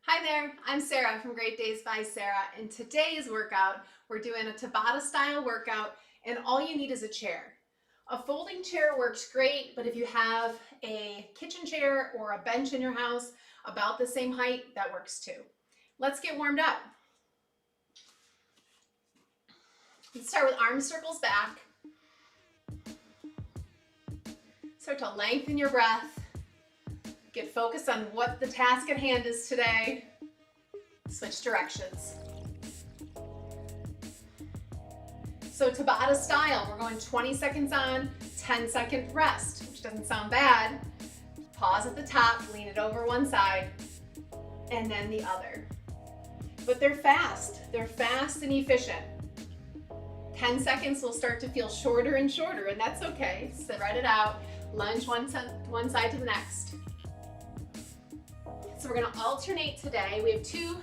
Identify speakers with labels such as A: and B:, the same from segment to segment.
A: Hi there, I'm Sarah from Great Days by Sarah. In today's workout, we're doing a Tabata style workout and all you need is a chair. A folding chair works great, but if you have a kitchen chair or a bench in your house about the same height, that works too. Let's get warmed up. Let's start with arm circles back. Start to lengthen your breath. Get focused on what the task at hand is today. Switch directions. So Tabata style, we're going 20 seconds on, 10-second rest, which doesn't sound bad. Pause at the top, lean it over one side, and then the other. But they're fast and efficient. 10 seconds will start to feel shorter and shorter, and that's okay. Spread it out, lunge one side to the next. So we're gonna alternate today. We have two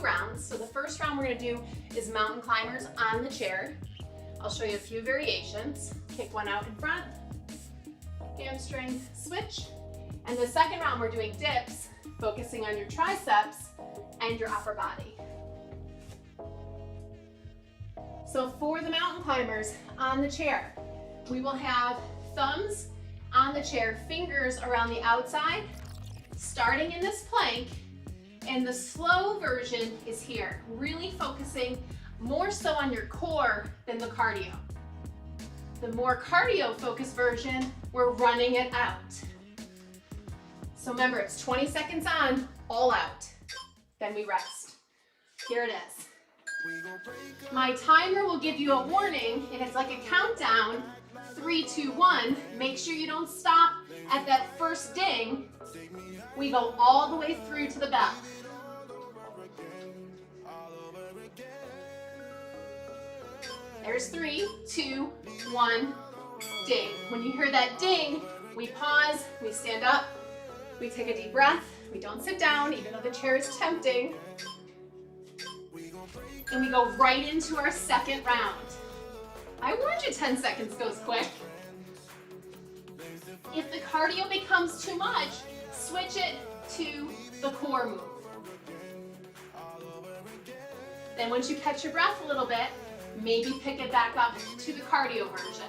A: rounds. So the first round we're gonna do is mountain climbers on the chair. I'll show you a few variations. Kick one out in front, hamstring, switch. And the second round we're doing dips, focusing on your triceps and your upper body. So for the mountain climbers on the chair, we will have thumbs on the chair, fingers around the outside, starting in this plank, and the slow version is here, really focusing more so on your core than the cardio. The more cardio focused version, we're running it out. So remember, it's 20 seconds on, all out. Then we rest. Here it is. My timer will give you a warning, and it's like a countdown, 3, 2, 1. Make sure you don't stop at that first ding. We go all the way through to the bell. There's 3, 2, 1, ding. When you hear that ding, we pause, we stand up, we take a deep breath, we don't sit down, even though the chair is tempting, and we go right into our second round. I warned you 10 seconds goes quick. If the cardio becomes too much, switch it to the core move. Then once you catch your breath a little bit, maybe pick it back up to the cardio version.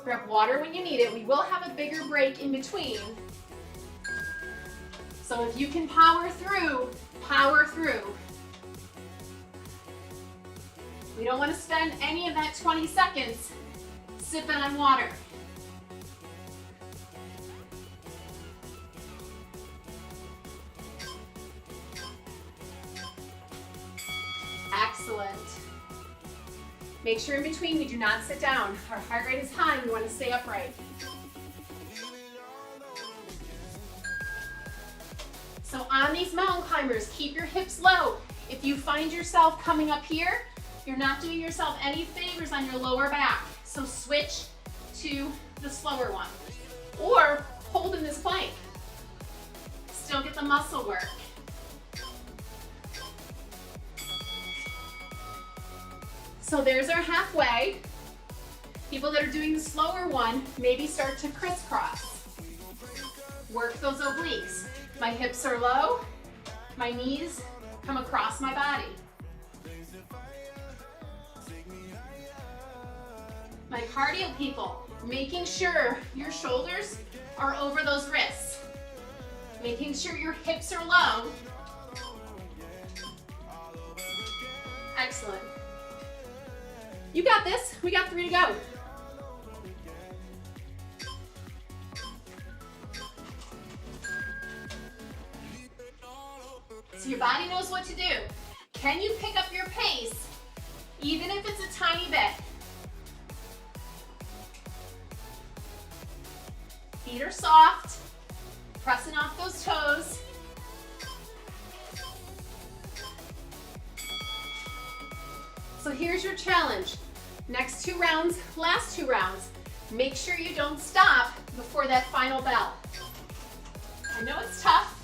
A: Grab water when you need it. We will have a bigger break in between. So if you can power through, power through. We don't want to spend any of that 20 seconds sipping on water. Excellent. Make sure in between we do not sit down. Our heart rate is high, we want to stay upright. So on these mountain climbers, keep your hips low. If you find yourself coming up here, you're not doing yourself any favors on your lower back. So switch to the slower one. Or hold in this plank. Still get the muscle work. So there's our halfway. People that are doing the slower one, maybe start to crisscross. Work those obliques. My hips are low, my knees come across my body. My cardio people, making sure your shoulders are over those wrists. Making sure your hips are low. Excellent. You got this. We got 3 to go. So your body knows what to do. Can you pick up your pace, even if it's a tiny bit? Feet are soft, pressing off those toes. So here's your challenge. Next 2 rounds, last 2 rounds, make sure you don't stop before that final bell. I know it's tough.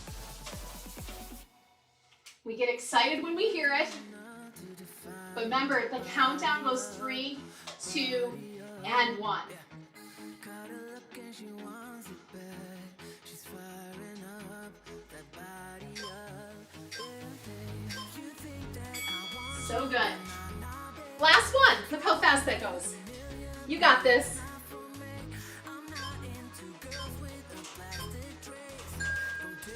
A: We get excited when we hear it, but remember, the countdown goes 3, 2, and 1. So good. Last one. Look how fast that goes. You got this.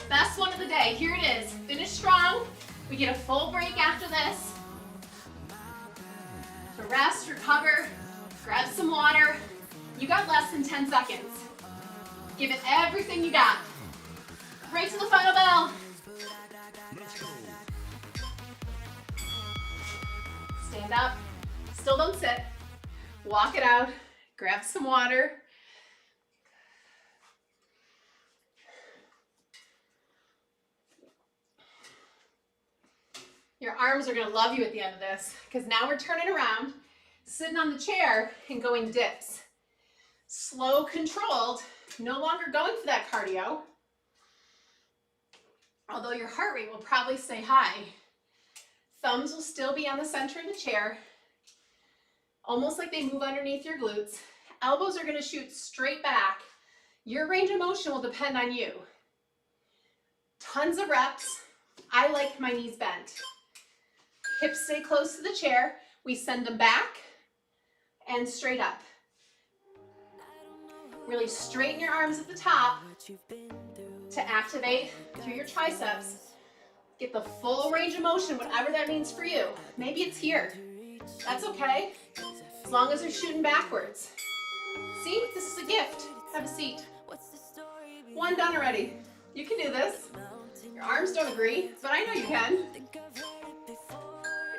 A: Best one of the day. Here it is. Finish strong. We get a full break after this. To rest, recover, grab some water. You got less than 10 seconds. Give it everything you got. Right to the final bell. Stand up. Still don't sit. Walk it out. Grab some water. Your arms are going to love you at the end of this because now we're turning around, sitting on the chair and going dips. Slow, controlled, no longer going for that cardio. Although your heart rate will probably stay high. Thumbs will still be on the center of the chair, almost like they move underneath your glutes. Elbows are going to shoot straight back. Your range of motion will depend on you. Tons of reps. I like my knees bent. Hips stay close to the chair. We send them back and straight up. Really straighten your arms at the top to activate through your triceps. Get the full range of motion, whatever that means for you. Maybe it's here. That's okay, as long as you're shooting backwards. See, this is a gift. Have a seat. One done already. You can do this. Your arms don't agree, but I know you can.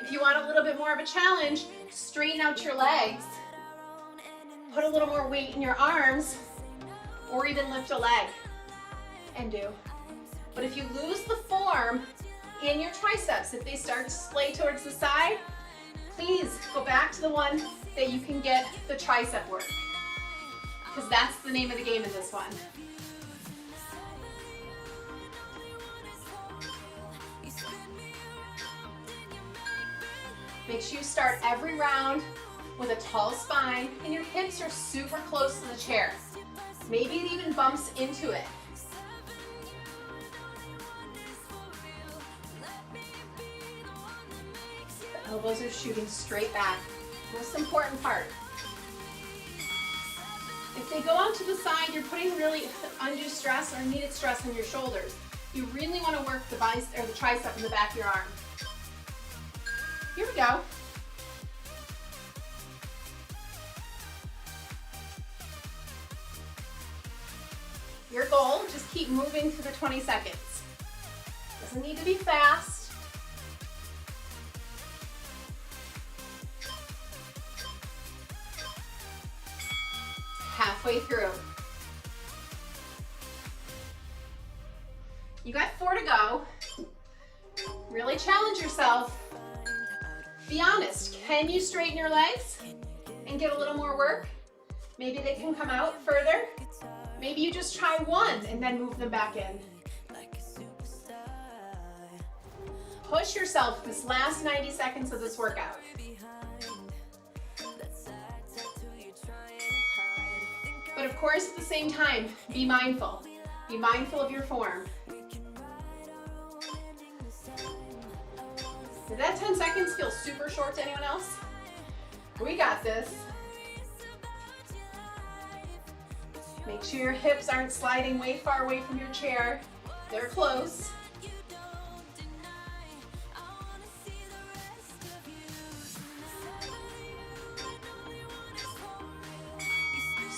A: If you want a little bit more of a challenge, straighten out your legs. Put a little more weight in your arms, or even lift a leg and do. But if you lose the form in your triceps, if they start to splay towards the side, please go back to the one that you can get the tricep work, because that's the name of the game in this one. Make sure you start every round with a tall spine and your hips are super close to the chair. Maybe it even bumps into it. The elbows are shooting straight back. Most important part. If they go out to the side, you're putting really undue stress or needed stress on your shoulders. You really want to work the bicep or the tricep in the back of your arm. Here we go. Your goal, just keep moving for the 20 seconds. Doesn't need to be fast. Halfway through. You got 4 to go. Really challenge yourself. Be honest, can you straighten your legs and get a little more work? Maybe they can come out further. Maybe you just try one and then move them back in. Push yourself this last 90 seconds of this workout. But of course, at the same time, be mindful. Be mindful of your form. Did that 10 seconds feel super short to anyone else? We got this. Make sure your hips aren't sliding way far away from your chair. They're close.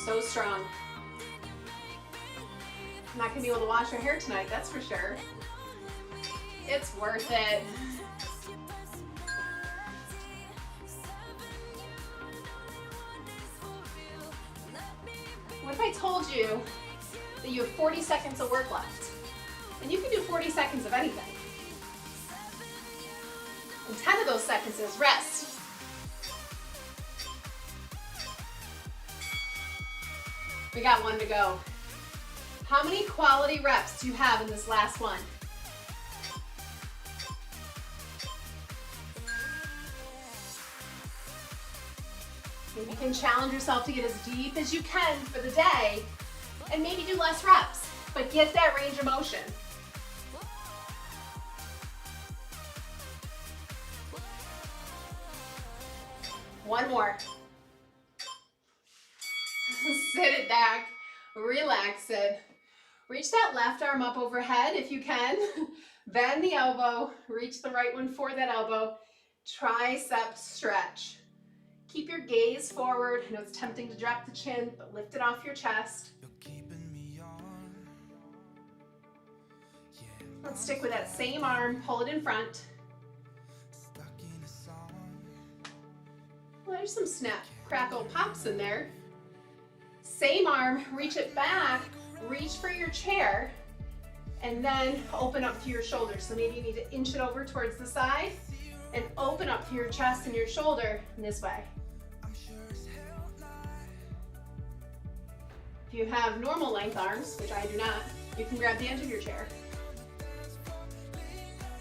A: So strong. I'm not gonna be able to wash your hair tonight, that's for sure. It's worth it. What if I told you that you have 40 seconds of work left? And you can do 40 seconds of anything. And 10 of those seconds is rest. We got 1 to go. How many quality reps do you have in this last one? Maybe you can challenge yourself to get as deep as you can for the day and maybe do less reps, but get that range of motion. One more. Sit it back, relax it. Reach that left arm up overhead if you can. Bend the elbow, reach the right one for that elbow. Tricep stretch. Keep your gaze forward. I know it's tempting to drop the chin, but lift it off your chest. Let's stick with that same arm, pull it in front. Well, there's some snap, crackle, pops in there. Same arm, reach it back, reach for your chair, and then open up to your shoulders. So maybe you need to inch it over towards the side and open up to your chest and your shoulder in this way. If you have normal length arms, which I do not, you can grab the edge of your chair.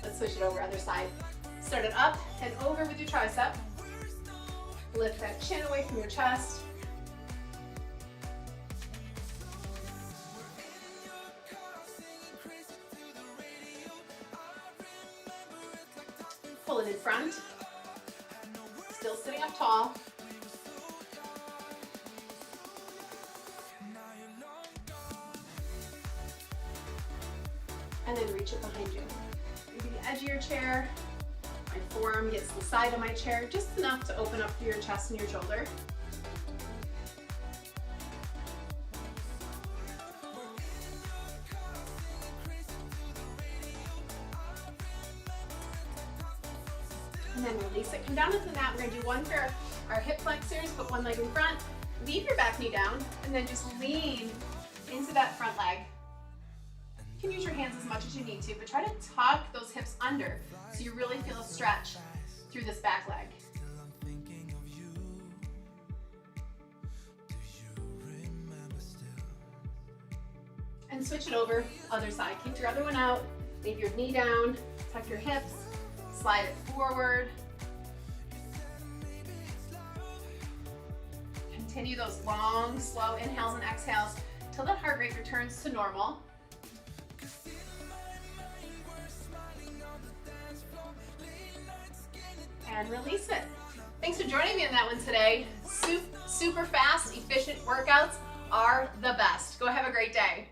A: Let's switch it over, other side. Start it up and over with your tricep. Lift that chin away from your chest. Pull it in front. Still sitting up tall. And then reach it behind you. Maybe the edge of your chair. My forearm gets to the side of my chair, just enough to open up through your chest and your shoulder. And then release it. Come down to the mat. We're going to do one for our hip flexors, put one leg in front. Leave your back knee down, and then just lean into that front leg. You can use your hands as much as you need to, but try to tuck those hips under so you really feel a stretch through this back leg. And switch it over, other side. Keep your other one out, leave your knee down, tuck your hips, slide it forward. Continue those long, slow inhales and exhales till that heart rate returns to normal. And release it. Thanks for joining me on that one today. Super fast, efficient workouts are the best. Go have a great day.